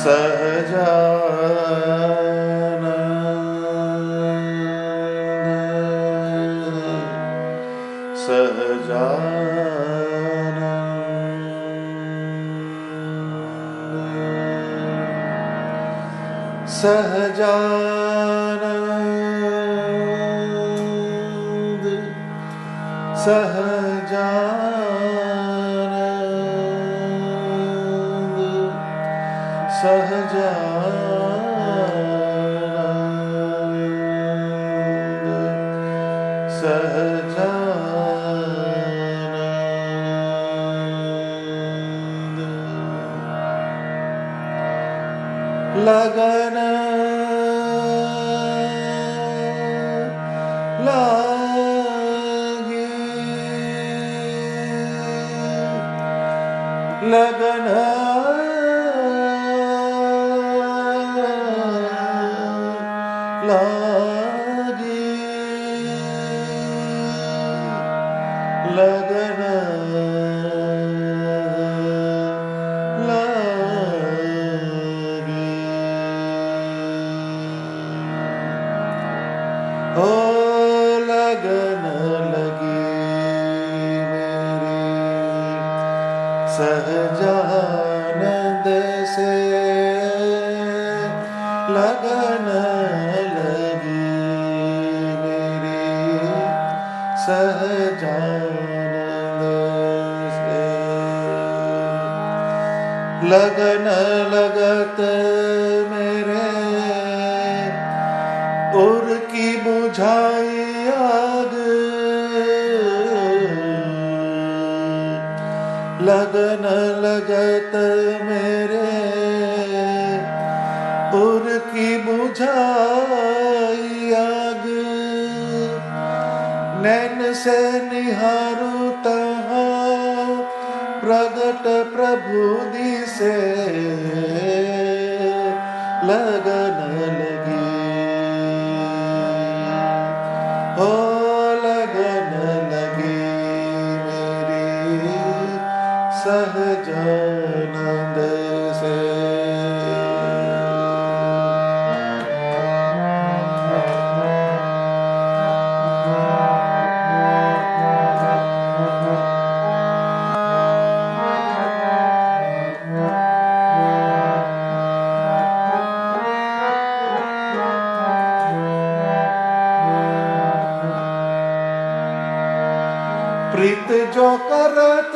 સહજાનંદ સહજાનંદ સહજાનંદ સહજાનંદ સહજાનંદ સહજાનંદ લગન લગન લાગી લગન લાગી ઓ લગન લગી મેરી સહજાનંદ સે લગન લગી મેરી સહજાનંદ સે લગન લગત મેરે उर की बुझाई आग लगन लगत मेरे उर की बुझाई आग नैन से निहारू तहाँ प्रगट प्रभु दिसे लगन लगी हो लगन लगी मेरी सहजानंद से प्रीत जो करत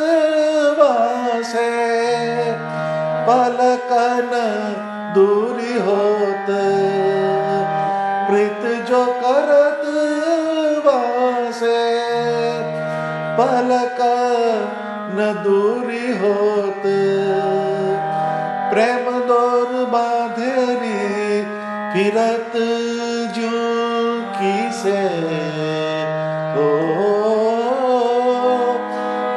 वासे पलकन दूरी होत प्रीत जो करत वासे पलकन दूरी होत प्रेम दौर बांधेरी फिरत जू की से हो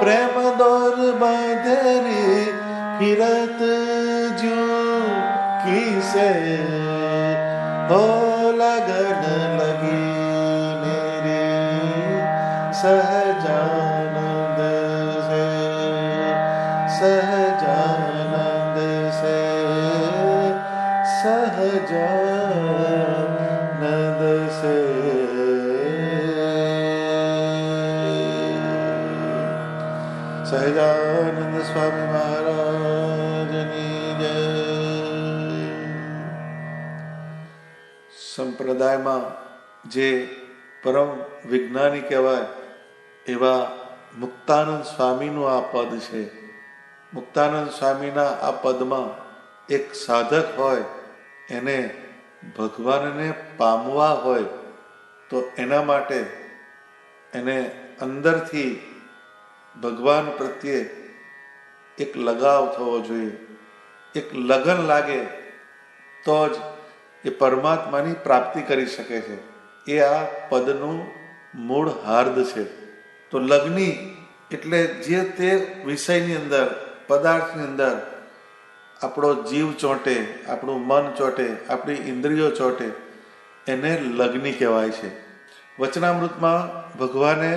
प्रेम दौर बांधेरी फिरत जू की से हो लगन लगी मेरी सहजानंद से सहजानंद से सहजानंद से સહજાનંદ સ્વામી મહારાજની જય. સંપ્રદાયમાં જે પરમ વિજ્ઞાની કહેવાય એવા મુક્તાનંદ સ્વામીનું આ પદ છે. મુક્તાનંદ સ્વામીના આ પદમાં એક સાધક હોય એને ભગવાનને પામવા હોય તો એના માટે એને અંદરથી ભગવાન પ્રત્યે એક લગાવ થવો જોઈએ, એક લગન લાગે તો જ એ પરમાત્માની પ્રાપ્તિ કરી શકે છે. એ આ પદનું મૂળ હાર્દ છે. તો લગ્ની એટલે જે તે વિષયની અંદર, પદાર્થની અંદર આપણો જીવ ચોંટે, આપણું મન ચોંટે, આપણી ઇન્દ્રિયો ચોંટે, એને લગ્ની કહેવાય છે. વચનામૃતમાં ભગવાને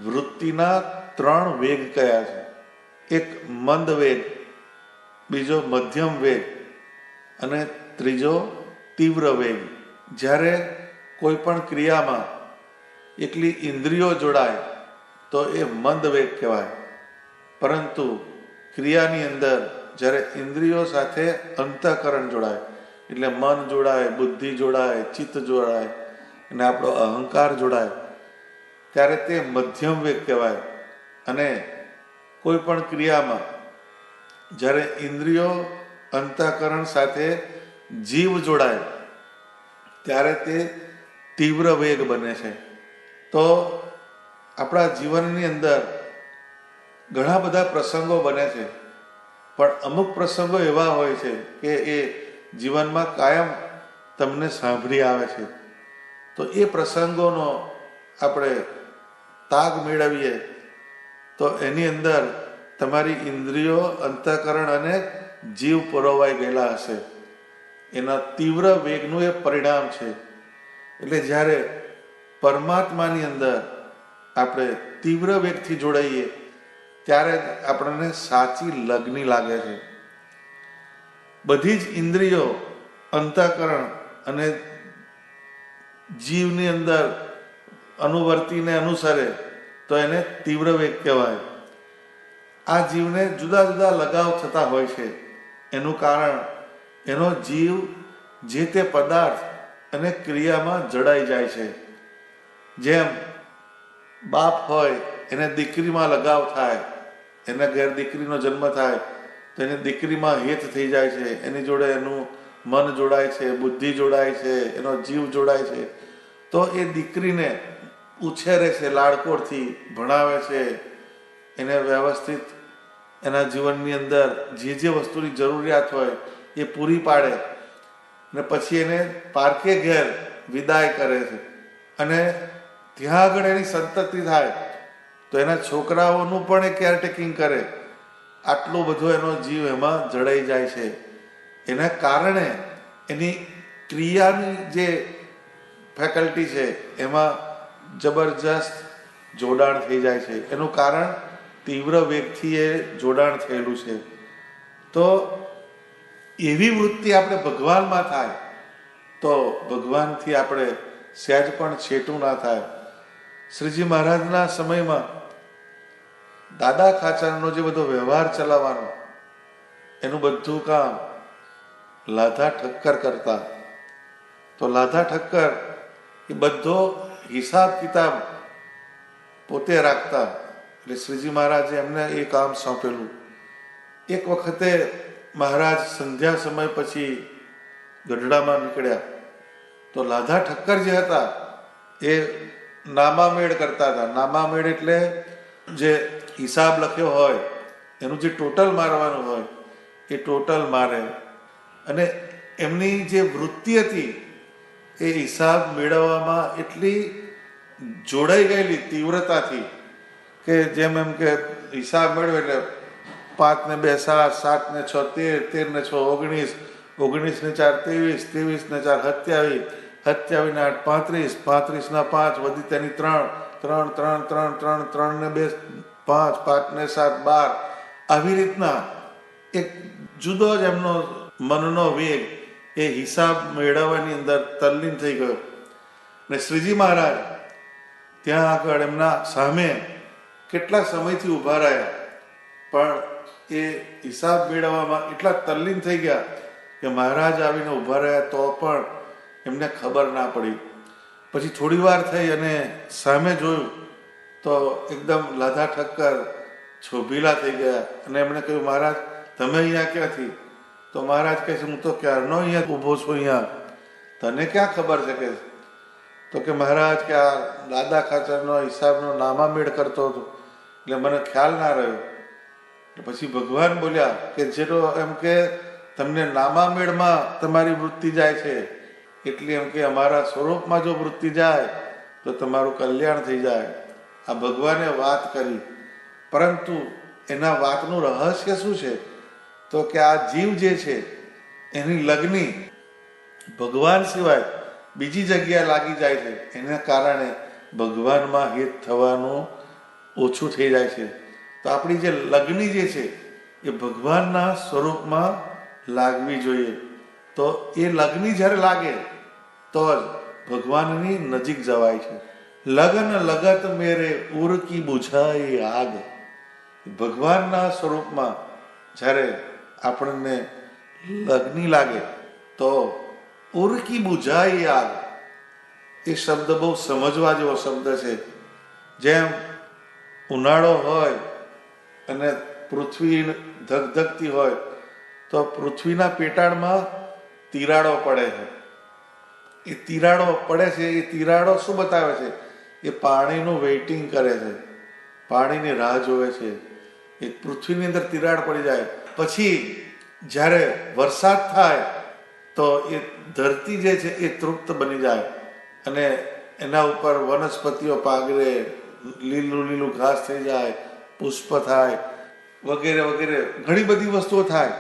વૃત્તિના 3 વેગ કયા છે. એક મંદ વેગ, બીજો મધ્યમ વેગ અને ત્રીજો તીવ્ર વેગ. જ્યારે કોઈ પણ ક્રિયામાં એકલી ઇન્દ્રિયો જોડાય તો એ મંદ વેગ કહેવાય, પરંતુ ક્રિયાની અંદર જ્યારે ઇન્દ્રિયો સાથે અંતઃકરણ જોડાય, એટલે મન જોડાય, બુદ્ધિ જોડાય, ચિત્ત જોડાય અને આપણો અહંકાર જોડાય, ત્યારે તે મધ્યમ વેગ કહેવાય. અને કોઈ પણ ક્રિયામાં જ્યારે ઇન્દ્રિયો અંતઃકરણ સાથે જીવ જોડાય ત્યારે તે તીવ્ર વેગ બને છે. તો આપણા જીવનની અંદર ઘણા બધા પ્રસંગો બને છે, પણ અમુક પ્રસંગો એવા હોય છે કે એ જીવનમાં કાયમ તમને સાંભળી આવે છે. તો એ પ્રસંગોનો આપણે તાગ મેળવીએ તો એની અંદર તમારી ઇન્દ્રિયો, અંતઃકરણ અને જીવ પરોવાઈ ગયેલા હશે. એના તીવ્ર વેગનું એ પરિણામ છે. એટલે જ્યારે પરમાત્માની અંદર આપણે તીવ્ર વેગથી જોડાઈએ ત્યારે જ આપણને સાચી લગ્ની લાગે છે. બધી જ ઇન્દ્રિયો, અંતઃકરણ અને જીવની અંદર અનુવર્તીને અનુસરે તો એને તીવ્ર વેગ કહેવાય. આ જીવને જુદા જુદા લગાવ થતા હોય છે. એનું કારણ એનો જીવ જે તે પદાર્થ અને ક્રિયામાં જડાઈ જાય છે. જેમ બાપ હોય એને દીકરીમાં લગાવ થાય, એના ઘેર દીકરીનો જન્મ થાય તો એને દીકરીમાં હેત થઈ જાય છે, એની જોડે એનું મન જોડાય છે, બુદ્ધિ જોડાય છે, એનો જીવ જોડાય છે. તો એ દીકરીને ઉછેરે છે, લાડકોડથી ભણાવે છે, એને વ્યવસ્થિત એના જીવનની અંદર જે જે વસ્તુની જરૂરિયાત હોય એ પૂરી પાડે અને પછી એને પારકે ઘેર વિદાય કરે છે. અને ત્યાં આગળ એની સંતતિ થાય તો એના છોકરાઓનું પણ એ કેરટેકિંગ કરે. આટલો બધો એનો જીવ એમાં જડાઈ જાય છે. એના કારણે એની ક્રિયાની જે ફેકલ્ટી છે એમાં જબરજસ્ત જોડાણ થઈ જાય છે. એનું કારણ તીવ્ર વેગથી એ જોડાણ થયેલું છે. તો એવી વૃત્તિ આપણે ભગવાનમાં થાય તો ભગવાનથી આપણે સહેજ પણ છેટું ના થાય. શ્રીજી મહારાજના સમયમાં દાદા ખાચરનો જે બધો વ્યવહાર ચલાવવાનો એનું બધું કામ લાધા ઠક્કર કરતા. તો લાધા ઠક્કર એ બધો હિસાબ કિતાબ પોતે રાખતા. એટલે શ્રીજી મહારાજે એમને એ કામ સોંપેલું. એક વખતે મહારાજ સંધ્યા સમય પછી ગઢડામાં નીકળ્યા તો લાધા ઠક્કર જે હતા એ નામામેળ કરતા હતા. નામામેળ એટલે જે હિસાબ લખ્યો હોય એનું જે ટોટલ મારવાનું હોય એ ટોટલ મારે. અને એમની જે વૃત્તિ હતી એ હિસાબ મેળવવામાં એટલી જોડાઈ ગયેલી તીવ્રતાથી કે જેમ એમ કે હિસાબ મેળવે એટલે 5 ને 2 7, 7 ને 6 13, 13 ને 6 19, 19 ને 4 23, 23 ને 4 27, 27 ને 8 35, 35 ના 5 વધી તેની 3, 3 3 3 3 3 ને 2 5, 5 ને 7 12. આવી રીતના એક જુદો જ એમનો મનનો વેગ એ હિસાબ મેળવવાની અંદર તલ્લીન થઈ ગયો. ને શ્રીજી મહારાજ ત્યાં આગળ એમના સામે કેટલા સમયથી ઊભા રહ્યા, પણ એ હિસાબ મેળવવામાં એટલા તલ્લીન થઈ ગયા કે મહારાજ આવીને ઊભા રહ્યા તો પણ એમને ખબર ના પડી. પછી થોડી વાર થઈ અને સામે જોયું તો એકદમ લાધા ઠક્કર છોભીલા થઈ ગયા અને એમણે કહ્યું, મહારાજ તમે અહીંયા ક્યાંથી? તો મહારાજ કહે છે, હું તો ક્યારનો અહીંયા ઊભો છું, અહીંયા તને ક્યાં ખબર છે? કે તો કે મહારાજ કે આ દાદા ખાચરનો હિસાબનો નામામેળ કરતો હતો એટલે મને ખ્યાલ ના રહ્યો. પછી ભગવાન બોલ્યા કે જેટલો એમ કે તમને નામામેળમાં તમારી વૃત્તિ જાય છે એટલી એમ કે અમારા સ્વરૂપમાં જો વૃત્તિ જાય તો તમારું કલ્યાણ થઈ જાય. આ ભગવાને વાત કરી, પરંતુ એના વાતનું રહસ્ય શું છે? તો કે આ જીવ જે છે એની લગ્ની ભગવાન સિવાય બીજી જગ્યાએ લાગી જાય છે. એના કારણે ભગવાનમાં હિત થવાનું ઓછું થઈ જાય છે. તો આપણી જે લગ્ની જે છે એ ભગવાનના સ્વરૂપમાં લાગવી જોઈએ. તો એ લગ્ન જ્યારે લાગે તો જ ભગવાનની નજીક જવાય છે. લગન લગત મેરે ઉરકી બુઝાય આગ. ભગવાનના સ્વરૂપમાં જ્યારે આપણને લગ્ની લાગે તો ઉરકી બુઝાય આગ. એ શબ્દ બહુ સમજવા જેવો શબ્દ છે. જેમ ઉનાળો હોય અને પૃથ્વી ધગધગતી હોય તો પૃથ્વીના પેટાળમાં તિરાડો પડે છે. એ તિરાડો પડે છે, એ તિરાડો શું બતાવે છે? એ પાણીનું વેઇટિંગ કરે છે, પાણીની રાહ જોવે છે. એ પૃથ્વીની અંદર તિરાડ પડી જાય પછી જ્યારે વરસાદ થાય તો એ ધરતી જે છે એ તૃપ્ત બની જાય અને એના ઉપર વનસ્પતિઓ પાગરે, લીલું લીલું ઘાસ થઈ જાય, પુષ્પ થાય, વગેરે વગેરે ઘણી બધી વસ્તુઓ થાય.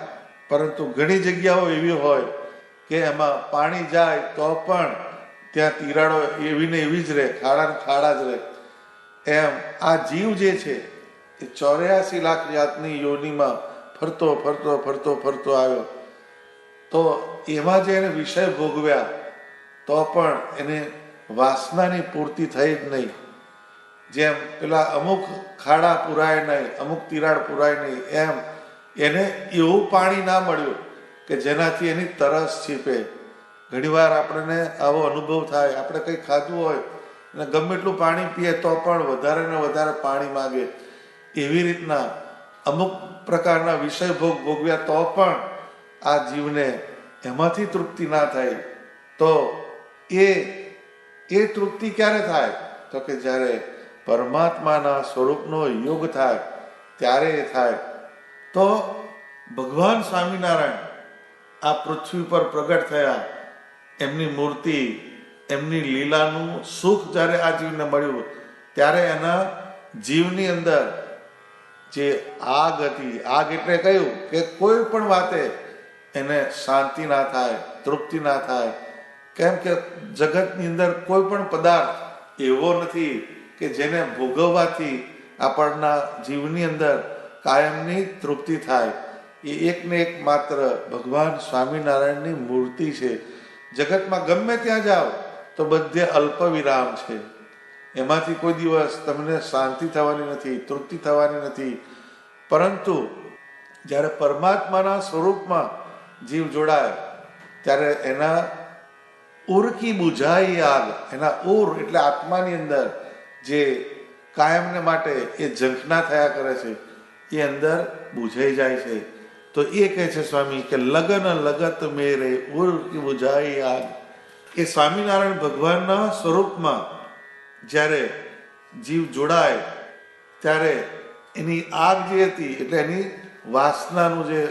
પરંતુ ઘણી જગ્યાઓ એવી હોય કે એમાં પાણી જાય તો પણ ત્યાં તિરાડો એવી ને એવી જ રહે, ખાડા ખાડા જ રહે. એમ આ જીવ જે છે એ 84 લાખ જાતની યોનિમાં ફરતો ફરતો ફરતો ફરતો આવ્યો. તો એમાં જે એને વિષય ભોગવ્યા તો પણ એને વાસનાની પૂર્તિ થઈ જ નહીં. જેમ પેલા અમુક ખાડા પુરાય નહીં, અમુક તિરાડ પુરાય નહીં, એમ એને એવું પાણી ના મળ્યું કે જેનાથી એની તરસ છીપે. ઘણીવાર આપણને આવો અનુભવ થાય. આપણે કંઈ ખાધું હોય અને ગમે એટલું પાણી પીએ તો પણ વધારે ને વધારે પાણી માગે. એવી રીતના અમુક પ્રકારના વિષય ભોગ ભોગવ્યા તો પણ આ જીવને એમાંથી તૃપ્તિ ના થાય. તો એ તૃપ્તિ ક્યારે થાય? તો કે જ્યારે પરમાત્માના સ્વરૂપનો યોગ થાય ત્યારે એ થાય. તો ભગવાન સ્વામિનારાયણ આ પૃથ્વી પર પ્રગટ થયા. એમની મૂર્તિ, એમની લીલાનું સુખ જ્યારે આ જીવને મળ્યું ત્યારે એના જીવની અંદર જે આગ હતી, આગ એટલે કહ્યું કે કોઈ પણ વાતે એને શાંતિ ના થાય, તૃપ્તિ ના થાય. કેમ કે જગતની અંદર કોઈ પણ પદાર્થ એવો નથી કે જેને ભોગવવાથી આપણના જીવની અંદર કાયમની તૃપ્તિ થાય. એ એકને એક માત્ર ભગવાન સ્વામિનારાયણની મૂર્તિ છે. જગતમાં ગમે ત્યાં જાઓ તો બધે અલ્પ વિરામ છે. એમાંથી કોઈ દિવસ તમને શાંતિ થવાની નથી, તૃપ્તિ થવાની નથી. પરંતુ જ્યારે પરમાત્માના સ્વરૂપમાં જીવ જોડાય ત્યારે એના ઉરકી બુઝાઈ આગ, એના ઉર એટલે આત્માની અંદર જે કાયમને માટે એ ઝંખના થયા કરે છે એ અંદર બુઝાઈ જાય છે. તો એ કહે છે સ્વામી કે લગન લગત મેરે ઉરકી બુઝાઈ આગ. એ સ્વામિનારાયણ ભગવાનના સ્વરૂપમાં જ્યારે જીવ જોડાય ત્યારે એની આગ જે હતી એટલે એની વાસનાનું જે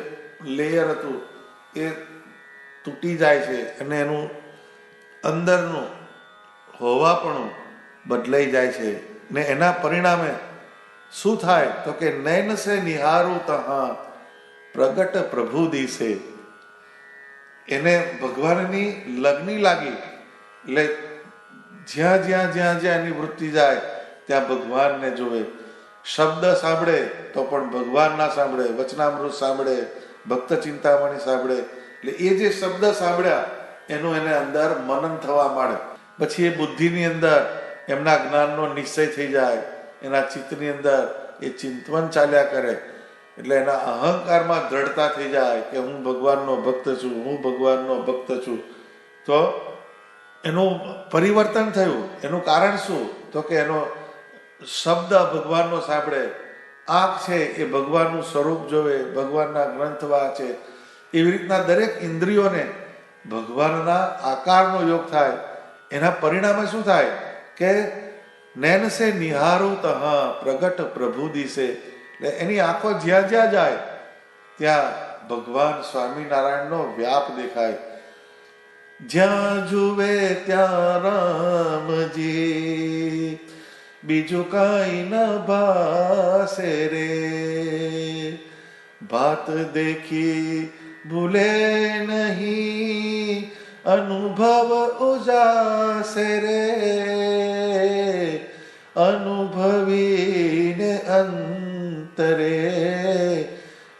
લેયર હતું એ તૂટી જાય છે અને એનું અંદરનું હોવાપણું બદલાઈ જાય છે. ને એના પરિણામે શું થાય? તો કે નૈન સે નિહારું તહા પ્રગટ પ્રભુ દિશે. એને ભગવાનની લગ્ની લાગી એટલે જ્યાં જ્યાં જ્યાં જ્યાં એની વૃત્તિ જાય ત્યાં ભગવાનને જોવે. શબ્દ સાંભળે તો પણ ભગવાન ના સાંભળે, વચનામૃત સાંભળે, ભક્ત ચિંતામણી સાંભળે. એટલે એ જે શબ્દ સાંભળ્યા એનું એને અંદર મનન થવા માંડે. પછી એ બુદ્ધિની અંદર એમના જ્ઞાનનો નિશ્ચય થઈ જાય, એના ચિત્તની અંદર એ ચિંતવન ચાલ્યા કરે. એટલે એના અહંકારમાં દ્રઢતા થઈ જાય કે હું ભગવાનનો ભક્ત છું, હું ભગવાનનો ભક્ત છું. તો એનું પરિવર્તન થયું. એનું કારણ શું? તો કે એનો શબ્દ ભગવાનનો સાંભળે, આંખ છે એ ભગવાનનું સ્વરૂપ જોવે, ભગવાનના ગ્રંથ વાંચે. એવી રીતના દરેક ઇન્દ્રિયોને ભગવાનના આકારનો યોગ થાય. એના પરિણામે શું થાય કે નૈન સે નિહારું તહા પ્રગટ પ્રભુ દિશે. એટલે એની આંખો જ્યાં જ્યાં જાય ત્યાં ભગવાન સ્વામિનારાયણનો વ્યાપ દેખાય. જ્યાં જુએ ત્યાં રામજી, બીજું કાંઈ ન ભાસે રે. બાત દેખી ભૂલે નહીં, અનુભવ ઉજાસે રે. અનુભવીને અંતરે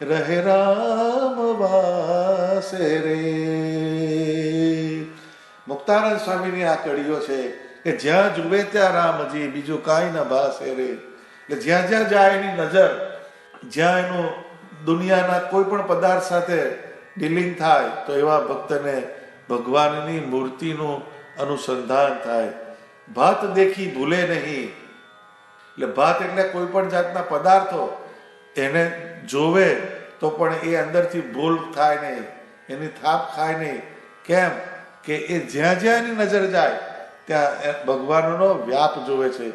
રહે રામ વાસે રે. મુક્તાનંદ સ્વામીની આ કડીઓ છે કે જ્યાં જુએ ત્યાં રામજી, બીજું કાંઈ ન ભાસે રે. એટલે જ્યાં જ્યાં જાય એની નજર, જ્યાં એનું દુનિયાના કોઈ પણ પદાર્થ સાથે ડીલિંગ થાય તો એવા ભક્તને ભગવાનની મૂર્તિનું અનુસંધાન થાય. ભાત દેખી ભૂલે નહીં. એટલે ભાત એટલે કોઈ પણ જાતના પદાર્થો એને જોવે તો પણ એ અંદરથી ભૂલ થાય નહીં, એની થાપ ખાય નહીં. કેમ કે એ જ્યાં જ્યાં એની નજર જાય ત્યાં ભગવાનનો વ્યાપ જોવે છે.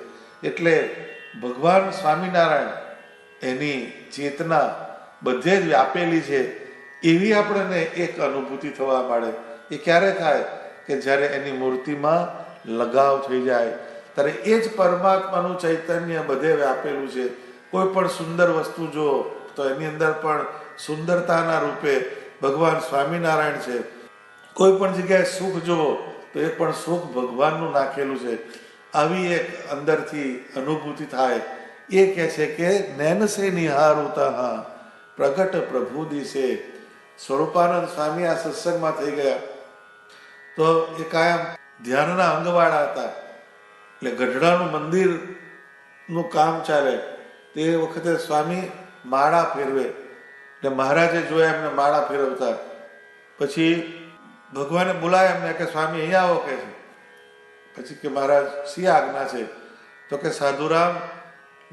એટલે ભગવાન સ્વામિનારાયણ એની ચેતના બધે જ વ્યાપેલી છે એવી આપણને એક અનુભૂતિ થવા મળે. એ ક્યારે થાય કે જ્યારે એની મૂર્તિમાં લગાવ થઈ જાય ત્યારે એ જ પરમાત્માનું ચૈતન્ય બધે વ્યાપેલું છે. કોઈ પણ સુંદર વસ્તુ જો તો એની અંદર પણ સુંદરતાના રૂપે ભગવાન સ્વામિનારાયણ છે. કોઈ પણ જગ્યાએ સુખ જુઓ તો એ પણ સુખ ભગવાનનું નાખેલું છે. આવી એક અંદરથી અનુભૂતિ થાય. એ કહે છે કે નૈન સે નિહારુતા હા પ્રગટ પ્રભુ દિશે. સ્વરૂપાનંદ સ્વામી આ સત્સંગમાં થઈ ગયા તો એ કાયમ ધ્યાનના અંગવાળા હતા. એટલે ગઢડાનું મંદિરનું કામ ચાલે તે વખતે સ્વામી માળા ફેરવે. એટલે મહારાજે જોયા એમને માળા ફેરવતા. પછી ભગવાને બોલાય એમને કે સ્વામી અહીંયા આવો કે છે. પછી કે મહારાજ શી આજ્ઞા છે? તો કે સાધુરામ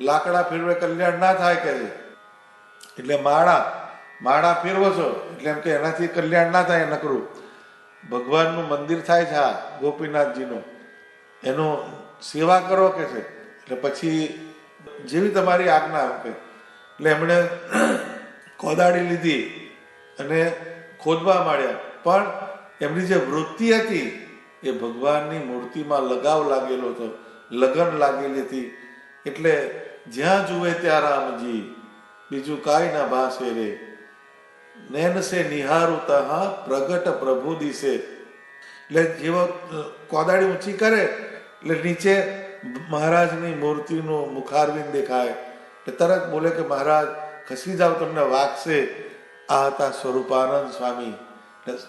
લાકડા ફેરવે કલ્યાણ ના થાય કે છે. એટલે માળા ફેરવો છો એટલે એમ કે એનાથી કલ્યાણ ના થાય નકરું. ભગવાનનું મંદિર થાય છે આ ગોપીનાથજીનું, એનું સેવા કરો કે છે. એટલે પછી જેવી તમારી આજ્ઞા આપે. એટલે એમણે કોદાળી લીધી અને ખોદવા માંડ્યા. પણ એમની જે વૃત્તિ હતી એ ભગવાનની મૂર્તિમાં લગાવ લાગેલો હતો, લગન લાગેલી હતી. એટલે જ્યાં જુએ ત્યાં રામજી, બીજું કાંઈ ના ભાસે રે. નૈન સે નિહારુતા હા પ્રગટ પ્રભુ દિશે. એટલે જેવો કોદાળી ઊંચી કરે એટલે નીચે મહારાજની મૂર્તિનું મુખારવિંદ દેખાય. એટલે તરત બોલે કે મહારાજ ખસી જાવ, તમને વાગશે. આ હતા સ્વરૂપાનંદ સ્વામી,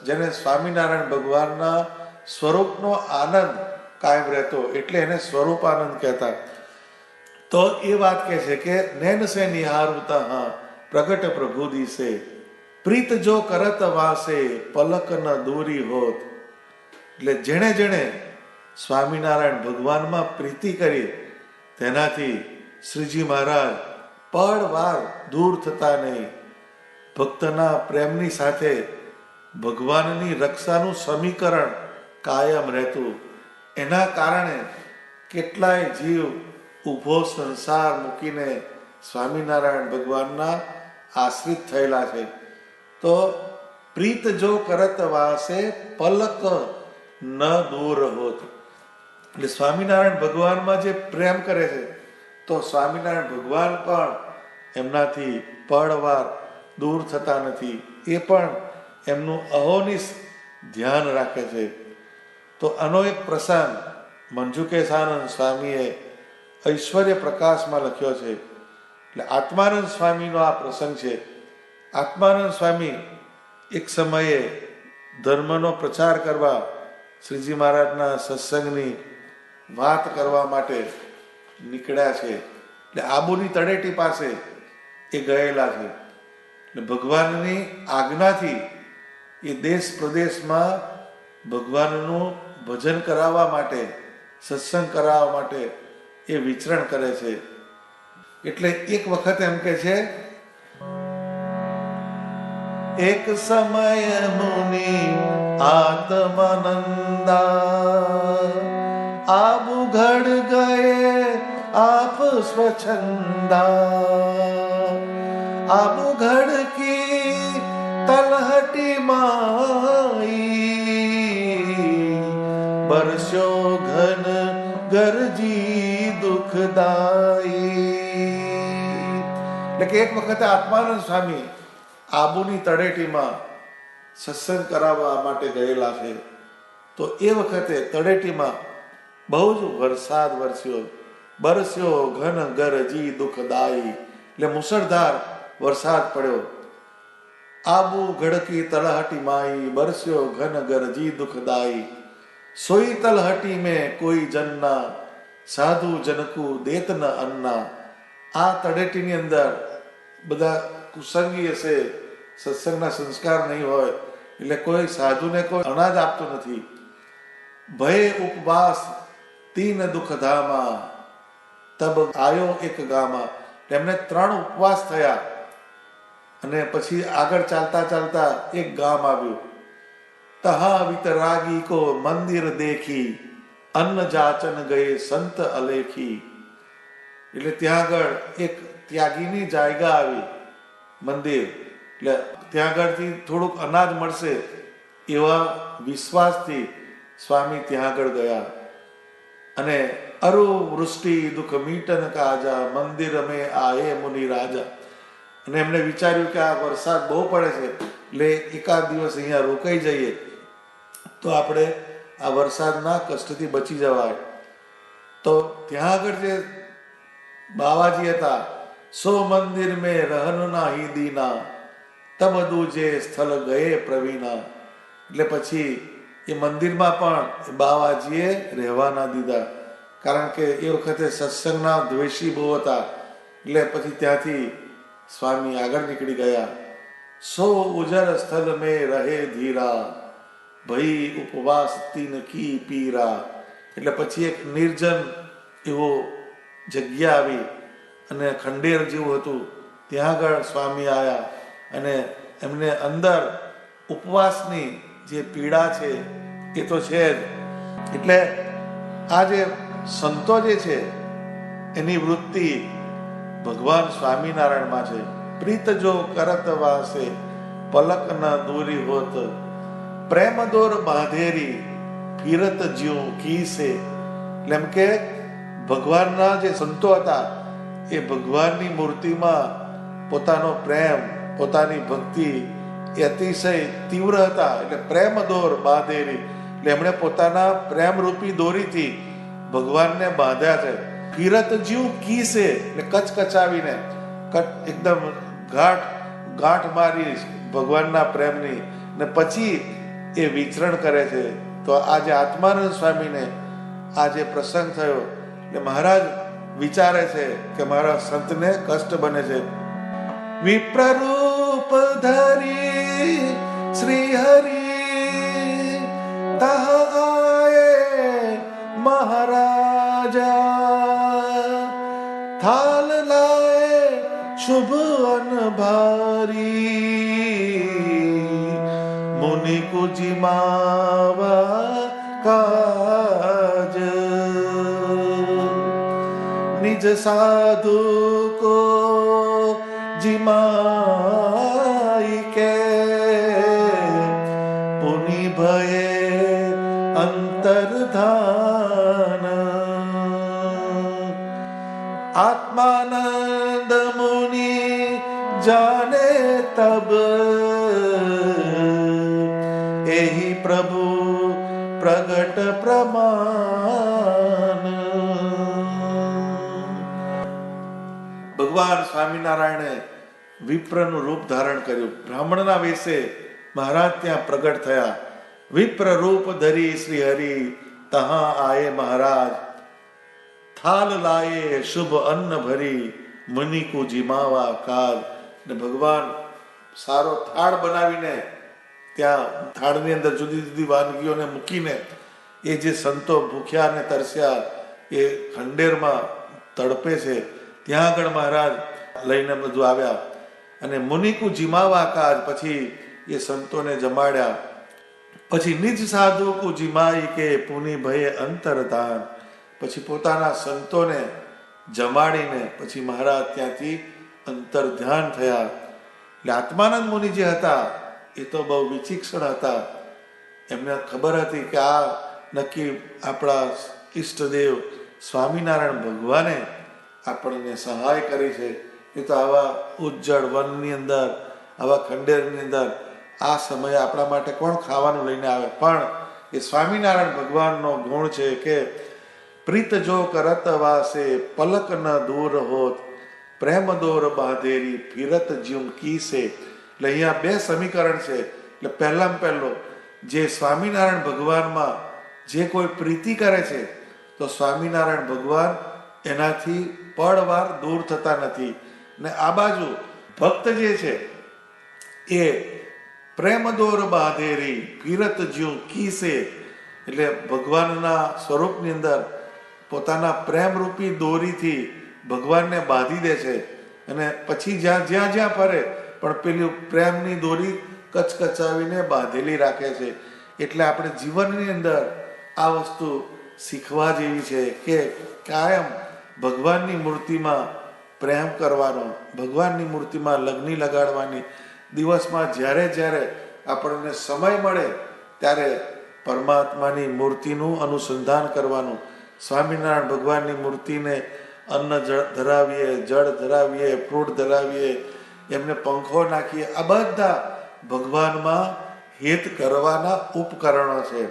જેને સ્વામિનારાયણ ભગવાનના સ્વરૂપનો આનંદ કાયમ રહેતો એટલે એને સ્વરૂપાનંદ કહેતા. તો એ વાત કહે છે કે નૈન સે નિહારુતા હા પ્રગટ પ્રભુ દિશે. પ્રીત જો કરત વાસે પલક ન દૂરી હોત. એટલે જેણે સ્વામિનારાયણ ભગવાનમાં પ્રીતિ કરી તેનાથી શ્રીજી મહારાજ પળ વાર દૂર થતા નહીં. ભક્તના પ્રેમની સાથે ભગવાનની રક્ષાનું સમીકરણ કાયમ રહેતું. એના કારણે કેટલાય જીવ ઊભો સંસાર મૂકીને સ્વામિનારાયણ ભગવાનના આશ્રિત થયેલા છે. તો પ્રીત જો કરત વાસે પલક ન દૂર હોત. એટલે સ્વામિનારાયણ ભગવાનમાં જે પ્રેમ કરે છે તો સ્વામિનારાયણ ભગવાન પણ એમનાથી પળવાર દૂર થતા નથી. એ પણ એમનું અહોનિશ ધ્યાન રાખે છે. તો આનો એક પ્રસંગ મંજુકેશાનંદ સ્વામીએ ઐશ્વર્ય પ્રકાશમાં લખ્યો છે. એટલે આત્માનંદ સ્વામીનો આ પ્રસંગ છે. આત્માનંદ સ્વામી એક સમયે ધર્મનો પ્રચાર કરવા શ્રીજી મહારાજના સત્સંગની વાત કરવા માટે નીકળ્યા છે. એટલે આબુની તળેટી પાસે એ ગયેલા છે. એટલે ભગવાનની આજ્ઞાથી એ દેશ પ્રદેશમાં ભગવાનનું ભજન કરાવવા માટે, સત્સંગ કરાવવા માટે એ વિચરણ કરે છે. એટલે એક વખત એમ કે છે, એક સમય મુનિ આત્માનંદા આબુ ઘડ ગયે આપ સ્વચ્છંદા આબુ ઘડ કી તલહટી માઈ બરસ્યો ઘન ગરજી દુઃખદાઈ. એટલે કે એક વખતે આત્માનંદ સ્વામી આબુની તળેટીમાં સત્સંગ કરાવવા માટે ગયેલા છે. તો એ વખતે તળેટીમાં બહુ જ વરસાદ બરસ્યો ઘન ગરજી દુઃખદાઈ. એટલે મુસળધાર વરસાદ પડ્યો. આબુ ગડકી તળહટી માઈ બરસ્યો ઘન ગરજી દુઃખદાઈ. સોઈ તલહટી મેં કોઈ જનના, સાધુ જનકુ દેત ન અન્ના. આ તળેટીની અંદર બધા કુસંગી હશે, સત્સંગના સંસ્કાર નહીં હોય એટલે કોઈ સાધુને કોઈ અનાજ આપતું નથી. ભય ઉપવાસ તીન દુઃખ ધામા, તબ આયો એક ગામા. એમને 3 ઉપવાસ થયા અને પછી આગળ ચાલતા ચાલતા એક ગામ આવ્યું. તહા વિતરાગી કો મંદિર દેખી, અન્ન જાચન ગયે સંત અલેખી. એટલે ત્યાં આગળ એક ત્યાગીની જાયગા આવી, મંદિર. એટલે ત્યાં આગળથી થોડુંક અનાજ મળશે એવા વિશ્વાસથી સ્વામી ત્યાં આગળ ગયા. અને અરુ વૃષ્ટિ દુઃખ મીટન કાજા, મંદિર મેં આયે મુનિ રાજા. અને એમણે વિચાર્યું કે આ વરસાદ બહુ પડે છે એટલે એકાદ દિવસ અહીંયા રોકાઈ જઈએ તો આપણે આ વરસાદના કષ્ટથી બચી જવાય. તો ત્યાં આગળ જે બાવાજી હતા, સો મંદિર મેં રહન નાહી દીના, તબ દૂજે સ્થળ ગયે પ્રવીણા. એટલે પછી એ મંદિરમાં પણ બાવાજીએ રહેવા ના દીધા, કારણ કે એ વખતે સત્સંગના દ્વેષી બહુ હતા. એટલે પછી ત્યાંથી સ્વામી આગળ નીકળી ગયા. સો ઉજર સ્થળ મેં રહે ધીરા, ભઈ ઉપવાસ તીન કી પીરા. એટલે પછી એક નિર્જન એવો જગ્યા આવી અને ખંડેર જેવું હતું, ત્યાં આગળ સ્વામી આવ્યા અને એમને અંદર ઉપવાસની જે પીડા છે એ તો છે જ. એટલે આ જે સંતો જે છે એની વૃત્તિ ભગવાન સ્વામિનારાયણમાં છે. પ્રીત જો કરત વાસે, પલક ન દૂરી હોત, પ્રેમ દોર બાંધેરી, ફિરત જ્યું કીસે. એટલે એમ કે ભગવાનના જે સંતો હતા એ ભગવાનની મૂર્તિમાં પોતાનો પ્રેમ, પોતાની ભક્તિ એ અતિશય તીવ્ર હતા. એટલે પ્રેમ દોર બાંધેરી, એટલે એમણે પોતાના પ્રેમરૂપી દોરીથી ભગવાનને બાંધ્યા છે. ફિરત જીવ કીસે, એટલે કચકચાવીને એકદમ ગાંઠ મારી ભગવાનના પ્રેમની, ને પછી એ વિચરણ કરે છે. તો આજે આત્માનંદ સ્વામીને આ જે પ્રસંગ થયો એટલે મહારાજ વિચારે છે કે મારા સંતને કષ્ટ બને છે. વિપ્રરૂપ ધરી શ્રી હરિ, તહ આયે મહારાજા, થાલ લાય શુભ અન ભારી, મુનિ કુજીમાવા કાજ, નિજ સાધુ કો जिमाई के, पुनि भये अंतर्धान. आत्मानंद मुनि जाने तब, एहि प्रभु प्रगट प्रमाण. ભગવાન સ્વામિનારાયણે વિપ્રનું રૂપ ધારણ કર્યું. બ્રાહ્મણના વેશે મહારાજ ત્યાં પ્રગટ થયા. વિપ્ર રૂપ ધરી શ્રી હરિ, તહા આયે મહારાજ, થાલ લાયે શુભ અન્ન ભરી, મુનિ કો જીમાવા કાજ. ને ભગવાન સારો થાળ બનાવીને ત્યાં થાળની અંદર જુદી જુદી વાનગીઓને મૂકીને એ જે સંતો ભૂખ્યા ને તરસ્યા એ ખંડેરમાં તડપે છે ત્યાં આગળ મહારાજ લઈને બધું આવ્યા. અને મુનિકુ જીમાવા કાજ, પછી એ સંતોને જમાડ્યા. પછી નિજ સાધુ કુ જીમાઈ કે, પુનિ ભયે અંતરધાન. પછી પોતાના સંતોને જમાડીને પછી મહારાજ ત્યાંથી અંતર ધ્યાન થયા. એટલે આત્માનંદ મુનિ જે હતા એ તો બહુ વિચિક્ષણ હતા. એમને ખબર હતી કે આ નક્કી આપણા ઈષ્ટદેવ સ્વામિનારાયણ ભગવાને આપણને સહાય કરી છે. એ તો આવા ઉજ્જળ વનની અંદર, આવા ખંડેરની અંદર આ સમયે આપણા માટે કોણ ખાવાનું લઈને આવે? પણ એ સ્વામિનારાયણ ભગવાનનો ગુણ છે કે પ્રીત જો કરત વાસે, પલક ન દૂર હોત, પ્રેમ દોર બાંધેરી, ફિરત જ્યુમ કીસે. એટલે અહીંયા 2 સમીકરણ છે. એટલે પહેલામાં પહેલો જે સ્વામિનારાયણ ભગવાનમાં જે કોઈ પ્રીતિ કરે છે તો સ્વામિનારાયણ ભગવાન એનાથી પળવાર દૂર થતા નથી. ને આ બાજુ ભક્ત જે છે એ પ્રેમ દોર બાંધેરી ફિરત જ્યું કીસે, એટલે ભગવાનના સ્વરૂપની અંદર પોતાના પ્રેમરૂપી દોરીથી ભગવાનને બાંધી દે છે અને પછી જ્યાં જ્યાં ફરે પણ પેલી પ્રેમની દોરી કચકચાવીને બાંધેલી રાખે છે. એટલે આપણે જીવનની અંદર આ વસ્તુ શીખવા જેવી છે કે કાયમ ભગવાનની મૂર્તિમાં પ્રેમ કરવાનો, ભગવાનની મૂર્તિમાં લગ્ની લગાડવાની. દિવસમાં જ્યારે જ્યારે આપણને સમય મળે ત્યારે પરમાત્માની મૂર્તિનું અનુસંધાન કરવાનું. સ્વામિનારાયણ ભગવાનની મૂર્તિને અન્ન ધરાવીએ, જળ ધરાવીએ, ફ્રૂટ ધરાવીએ, એમને પંખો નાખીએ. આ બધા ભગવાનમાં હિત કરવાના ઉપકરણો છે.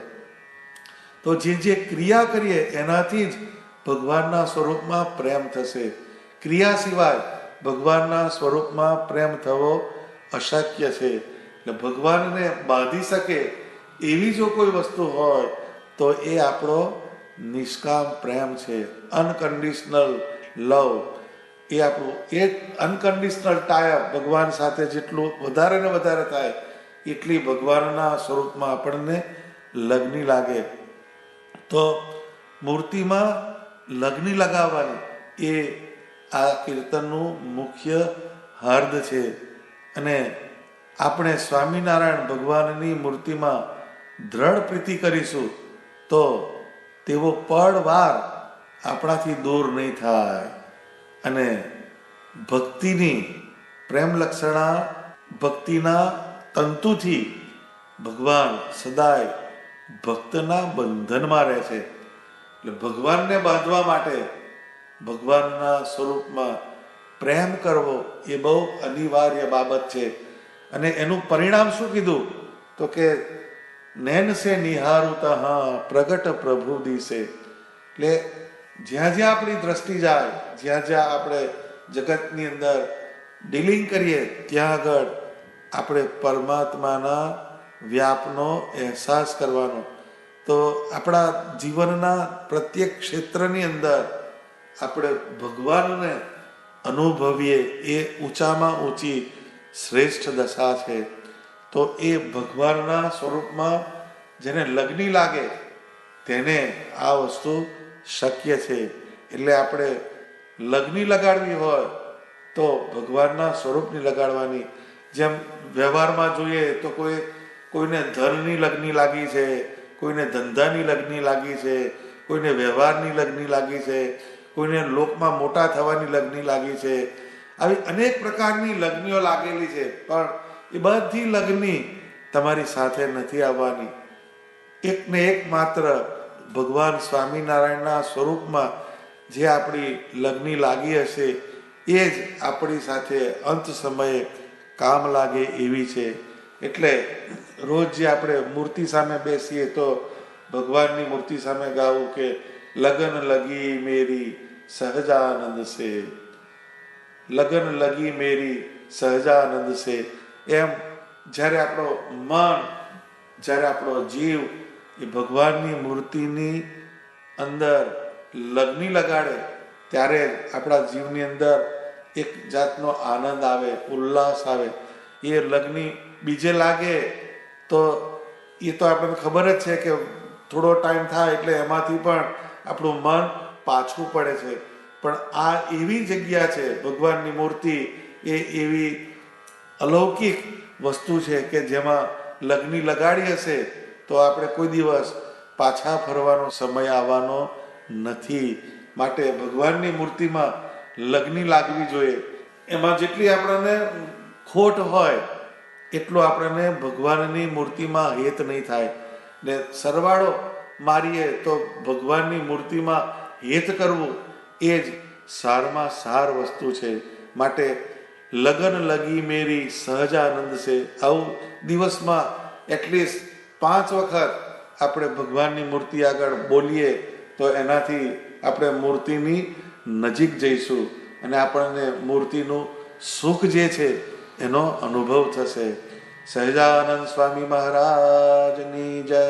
તો જે ક્રિયા કરીએ એનાથી જ ભગવાનના સ્વરૂપમાં પ્રેમ થશે. ક્રિયા સિવાય ભગવાનના સ્વરૂપમાં પ્રેમ થવો અશક્ય છે. એટલે ભગવાનને બાંધી શકે એવી જો કોઈ વસ્તુ હોય તો એ આપણો નિષ્કામ પ્રેમ છે, અનકન્ડિશનલ લવ. એ આપણું એક અનકન્ડિશનલ ટાયપ ભગવાન સાથે જેટલું વધારે ને વધારે થાય એટલી ભગવાનના સ્વરૂપમાં આપણને લગ્ની લાગે. તો મૂર્તિમાં લગ્ની લગાવવાની એ આ કીર્તનનું મુખ્ય હાર્દ છે. અને આપણે સ્વામિનારાયણ ભગવાનની મૂર્તિમાં દ્રઢ પ્રીતિ કરીશું તો તેઓ પળવાર આપણાથી દૂર નહીં થાય. અને ભક્તિની પ્રેમલક્ષણા ભક્તિના તંતુથી ભગવાન સદાય ભક્તના બંધનમાં રહે છે. એટલે ભગવાનને બાંધવા માટે ભગવાનના સ્વરૂપમાં પ્રેમ કરવો એ બહુ અનિવાર્ય બાબત છે. અને એનું પરિણામ શું કીધું તો કે નૈન સે નિહારુતા હા પ્રગટ પ્રભુ દિશે. એટલે જ્યાં જ્યાં આપણી દ્રષ્ટિ જાય, જ્યાં જ્યાં આપણે જગતની અંદર ડીલિંગ કરીએ ત્યાં આગળ આપણે પરમાત્માના વ્યાપનો અહેસાસ કરવાનો. તો આપણા જીવનના પ્રત્યેક ક્ષેત્રની અંદર આપણે ભગવાનને અનુભવીએ એ ઊંચામાં ઊંચી શ્રેષ્ઠ દશા છે. તો એ ભગવાનના સ્વરૂપમાં જેને લગ્ની લાગે તેને આ વસ્તુ શક્ય છે. એટલે આપણે લગ્ની લગાડવી હોય તો ભગવાનના સ્વરૂપની લગાડવાની. જેમ વ્યવહારમાં જોઈએ તો કોઈને ધનની લગ્ની લાગી છે, કોઈને ધંધાની લગ્ની લાગી છે, કોઈને વ્યવહારની લગ્ની લાગી છે, કોઈને લોકમાં મોટા થવાની લગ્ની લાગી છે. આવી અનેક પ્રકારની લગ્નીઓ લાગેલી છે. પણ એ બધી લગ્ની તમારી સાથે નથી આવવાની. એકને એક માત્ર ભગવાન સ્વામિનારાયણના સ્વરૂપમાં જે આપણી લગ્ની લાગી હશે એ જ આપણી સાથે અંત સમયે કામ લાગે એવી છે. એટલે રોજ જે આપણે મૂર્તિ સામે બેસીએ તો ભગવાનની મૂર્તિ સામે ગાવું કે લગન લગી મેરી સહજાનંદ સે, લગન લગી મેરી સહજાનંદ સે. એમ જ્યારે આપણો મન, જ્યારે આપણો જીવ એ ભગવાનની મૂર્તિની અંદર લગ્ની લગાડે ત્યારે આપણા જીવની અંદર એક જાતનો આનંદ આવે, ઉલ્લાસ આવે. એ લગ્ની બીજે લાગે તો એ તો આપણને ખબર જ છે કે થોડો ટાઈમ થાય એટલે એમાંથી પણ આપણું મન પાછું પડે છે. પણ આ એવી જગ્યા છે, ભગવાનની મૂર્તિ એ એવી અલૌકિક વસ્તુ છે કે જેમાં લગ્ની લગાડી હશે તો આપણે કોઈ દિવસ પાછા ફરવાનો સમય આવવાનો નથી. માટે ભગવાનની મૂર્તિમાં લગ્ની લાગવી જોઈએ. એમાં જેટલી આપણને ખોટ હોય એટલો આપણને ભગવાનની મૂર્તિમાં હેત નહીં થાય. ને સરવાળો મારીએ તો ભગવાનની મૂર્તિમાં હેત કરવું એ જ સારમાં સાર વસ્તુ છે. માટે લગન લગી મેરી સહજાનંદ છે આવું દિવસમાં એટલીસ્ટ 5 વખત આપણે ભગવાનની મૂર્તિ આગળ બોલીએ તો એનાથી આપણે મૂર્તિની નજીક જઈશું અને આપણને મૂર્તિનું સુખ જે છે એનો અનુભવ થશે. સહજાનંદ સ્વામી મહારાજની જય.